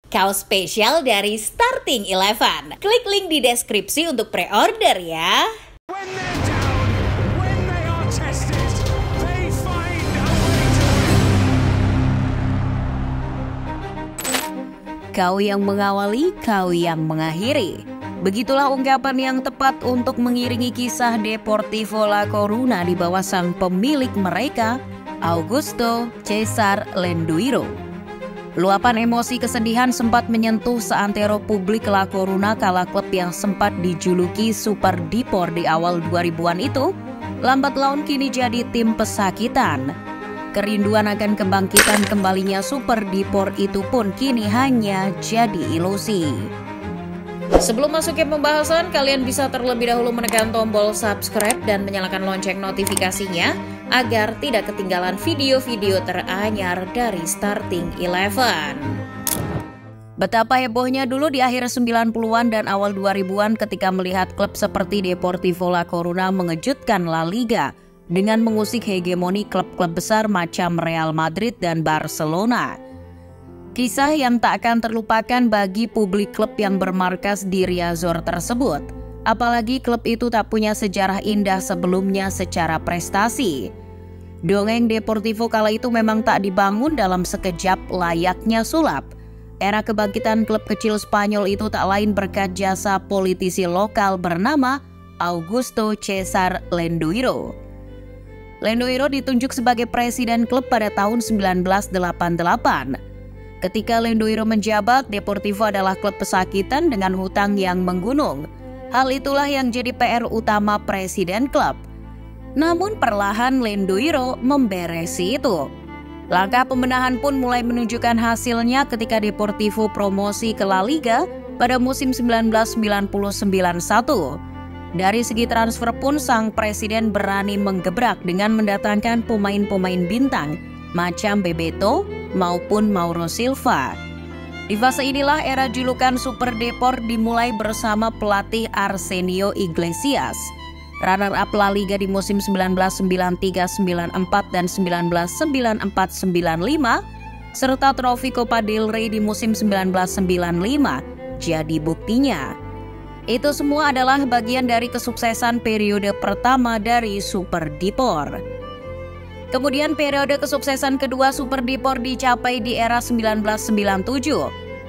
Kaos spesial dari Starting Eleven. Klik link di deskripsi untuk pre-order ya. When they're down, when they are tested, they find a way to win. Kau yang mengawali, kau yang mengakhiri. Begitulah ungkapan yang tepat untuk mengiringi kisah Deportivo La Coruna di bawah sang pemilik mereka, Augusto César Lendoiro. Luapan emosi kesedihan sempat menyentuh seantero publik La Coruna kala klub yang sempat dijuluki Super Depor di awal 2000-an itu lambat laun kini jadi tim pesakitan. Kerinduan akan kebangkitan kembalinya Super Depor itu pun kini hanya jadi ilusi. Sebelum masuk ke pembahasan, kalian bisa terlebih dahulu menekan tombol subscribe dan menyalakan lonceng notifikasinya agar tidak ketinggalan video-video teranyar dari Starting Eleven. Betapa hebohnya dulu di akhir 90-an dan awal 2000-an ketika melihat klub seperti Deportivo La Coruna mengejutkan La Liga dengan mengusik hegemoni klub-klub besar macam Real Madrid dan Barcelona. Kisah yang tak akan terlupakan bagi publik klub yang bermarkas di Riazor tersebut. Apalagi klub itu tak punya sejarah indah sebelumnya secara prestasi. Dongeng Deportivo kala itu memang tak dibangun dalam sekejap layaknya sulap. Era kebangkitan klub kecil Spanyol itu tak lain berkat jasa politisi lokal bernama Augusto César Lendoiro. Lendoiro ditunjuk sebagai presiden klub pada tahun 1988. Ketika Lendoiro menjabat, Deportivo adalah klub pesakitan dengan hutang yang menggunung. Hal itulah yang jadi PR utama presiden klub. Namun perlahan Lendoiro memberesi itu. Langkah pembenahan pun mulai menunjukkan hasilnya ketika Deportivo promosi ke La Liga pada musim 1990-91. Dari segi transfer pun sang presiden berani menggebrak dengan mendatangkan pemain-pemain bintang macam Bebeto maupun Mauro Silva. Di fase inilah era julukan Super Depor dimulai bersama pelatih Arsenio Iglesias. Runner-up La Liga di musim 1993-94 dan 1994-95 serta trofi Copa del Rey di musim 1995 jadi buktinya. Itu semua adalah bagian dari kesuksesan periode pertama dari Super Depor. Kemudian periode kesuksesan kedua Super Depor dicapai di era 1997,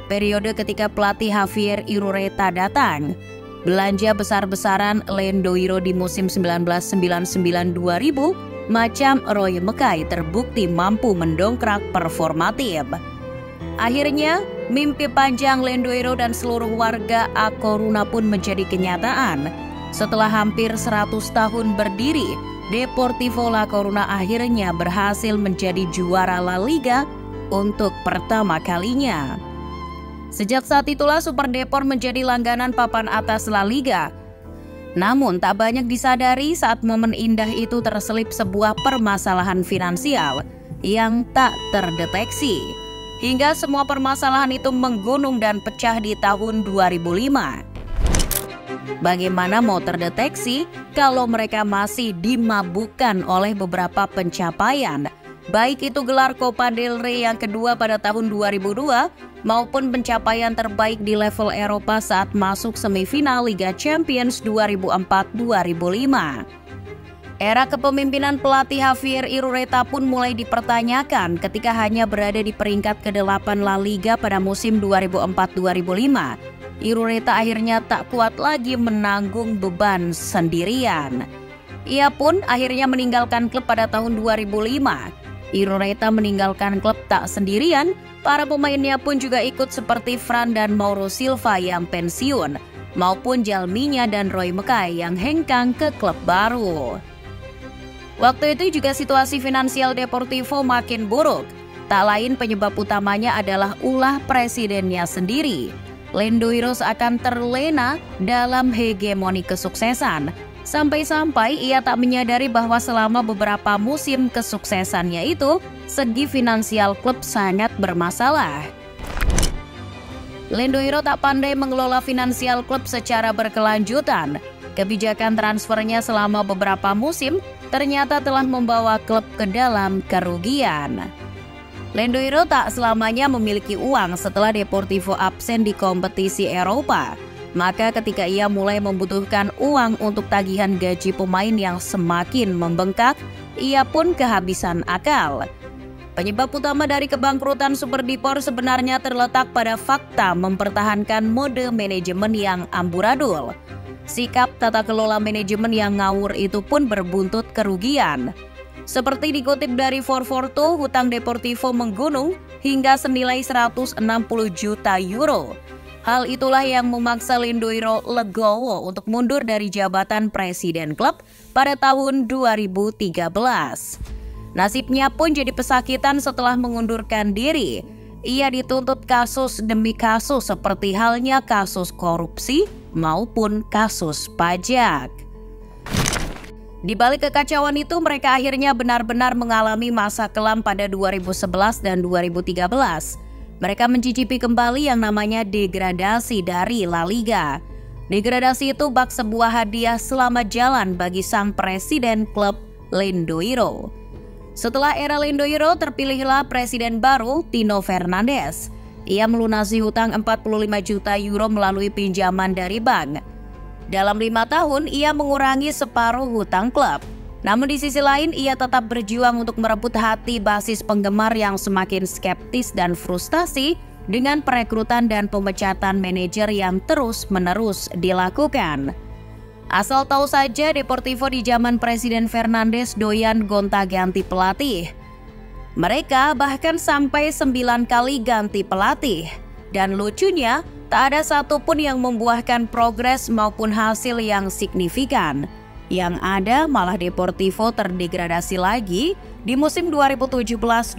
periode ketika pelatih Javier Irureta datang. Belanja besar-besaran Lendoiro di musim 1999-2000 macam Roy Mekai terbukti mampu mendongkrak performa tim. Akhirnya, mimpi panjang Lendoiro dan seluruh warga A Coruna pun menjadi kenyataan. Setelah hampir 100 tahun berdiri, Deportivo La Coruna akhirnya berhasil menjadi juara La Liga untuk pertama kalinya. Sejak saat itulah Super Depor menjadi langganan papan atas La Liga. Namun tak banyak disadari saat momen indah itu terselip sebuah permasalahan finansial yang tak terdeteksi. Hingga semua permasalahan itu menggunung dan pecah di tahun 2005. Bagaimana mau terdeteksi kalau mereka masih dimabukkan oleh beberapa pencapaian, baik itu gelar Copa del Rey yang kedua pada tahun 2002 maupun pencapaian terbaik di level Eropa saat masuk semifinal Liga Champions 2004-2005. Era kepemimpinan pelatih Javier Irureta pun mulai dipertanyakan ketika hanya berada di peringkat ke-8 La Liga pada musim 2004-2005. Irureta akhirnya tak kuat lagi menanggung beban sendirian. Ia pun akhirnya meninggalkan klub pada tahun 2005. Irureta meninggalkan klub tak sendirian, para pemainnya pun juga ikut seperti Fran dan Mauro Silva yang pensiun, maupun Jalminya dan Roy Mekai yang hengkang ke klub baru. Waktu itu juga situasi finansial Deportivo makin buruk. Tak lain penyebab utamanya adalah ulah presidennya sendiri. Lendoiro akan terlena dalam hegemoni kesuksesan. Sampai-sampai ia tak menyadari bahwa selama beberapa musim kesuksesannya itu, segi finansial klub sangat bermasalah. Lendoiro tak pandai mengelola finansial klub secara berkelanjutan. Kebijakan transfernya selama beberapa musim ternyata telah membawa klub ke dalam kerugian. Lendoiro tak selamanya memiliki uang setelah Deportivo absen di kompetisi Eropa. Maka ketika ia mulai membutuhkan uang untuk tagihan gaji pemain yang semakin membengkak, ia pun kehabisan akal. Penyebab utama dari kebangkrutan Super Depor sebenarnya terletak pada fakta mempertahankan mode manajemen yang amburadul. Sikap tata kelola manajemen yang ngawur itu pun berbuntut kerugian. Seperti dikutip dari 442, hutang Deportivo menggunung hingga senilai 160 juta euro. Hal itulah yang memaksa Lendoiro legowo untuk mundur dari jabatan presiden klub pada tahun 2013. Nasibnya pun jadi pesakitan setelah mengundurkan diri. Ia dituntut kasus demi kasus seperti halnya kasus korupsi maupun kasus pajak. Di balik kekacauan itu, mereka akhirnya benar-benar mengalami masa kelam pada 2011 dan 2013. Mereka mencicipi kembali yang namanya degradasi dari La Liga. Degradasi itu bak sebuah hadiah selamat jalan bagi sang presiden klub Lendoiro. Setelah era Lendoiro, terpilihlah presiden baru, Tino Fernandes. Ia melunasi hutang 45 juta euro melalui pinjaman dari bank. Dalam 5 tahun, ia mengurangi separuh hutang klub. Namun di sisi lain, ia tetap berjuang untuk merebut hati basis penggemar yang semakin skeptis dan frustasi dengan perekrutan dan pemecatan manajer yang terus-menerus dilakukan. Asal tahu saja, Deportivo di zaman Presiden Fernandes doyan gonta-ganti pelatih. Mereka bahkan sampai 9 kali ganti pelatih. Dan lucunya, tak ada satupun yang membuahkan progres maupun hasil yang signifikan. Yang ada malah Deportivo terdegradasi lagi di musim 2017-2018.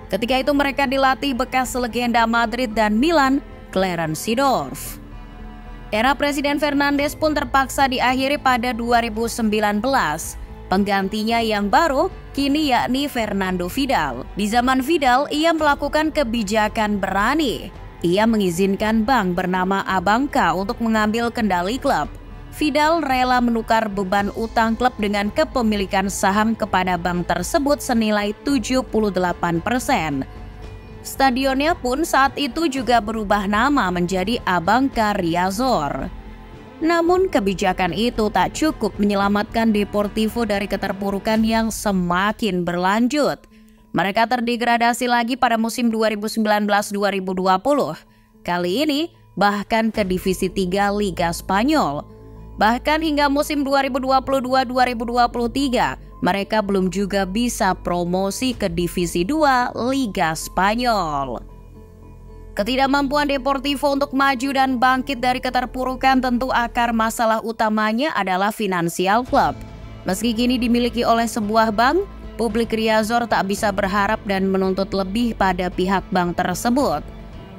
Ketika itu mereka dilatih bekas legenda Madrid dan Milan, Clarence Seedorf. Era Presiden Fernandes pun terpaksa diakhiri pada 2019. Penggantinya yang baru kini yakni Fernando Vidal. Di zaman Vidal, ia melakukan kebijakan berani. Ia mengizinkan bank bernama Abanca untuk mengambil kendali klub. Vidal rela menukar beban utang klub dengan kepemilikan saham kepada bank tersebut senilai 78%. Stadionnya pun saat itu juga berubah nama menjadi Abanca Riazor. Namun kebijakan itu tak cukup menyelamatkan Deportivo dari keterpurukan yang semakin berlanjut. Mereka terdegradasi lagi pada musim 2019-2020. Kali ini bahkan ke divisi 3 Liga Spanyol. Bahkan hingga musim 2022-2023, mereka belum juga bisa promosi ke divisi 2 Liga Spanyol. Ketidakmampuan Deportivo untuk maju dan bangkit dari keterpurukan tentu akar masalah utamanya adalah finansial klub. Meski kini dimiliki oleh sebuah bank, publik Riazor tak bisa berharap dan menuntut lebih pada pihak bank tersebut.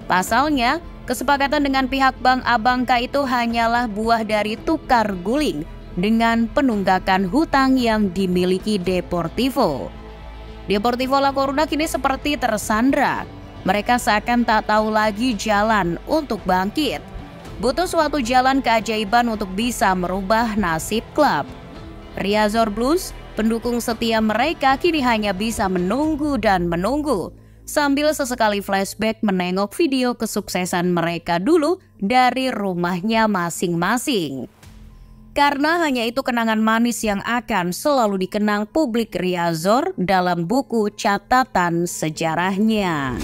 Pasalnya, kesepakatan dengan pihak bank Abanca itu hanyalah buah dari tukar guling dengan penunggakan hutang yang dimiliki Deportivo. Deportivo La Coruna kini seperti tersandra. Mereka seakan tak tahu lagi jalan untuk bangkit. Butuh suatu jalan keajaiban untuk bisa merubah nasib klub. Riazor Blues, pendukung setia mereka kini hanya bisa menunggu dan menunggu, sambil sesekali flashback menengok video kesuksesan mereka dulu dari rumahnya masing-masing. Karena hanya itu kenangan manis yang akan selalu dikenang publik Riazor dalam buku catatan sejarahnya.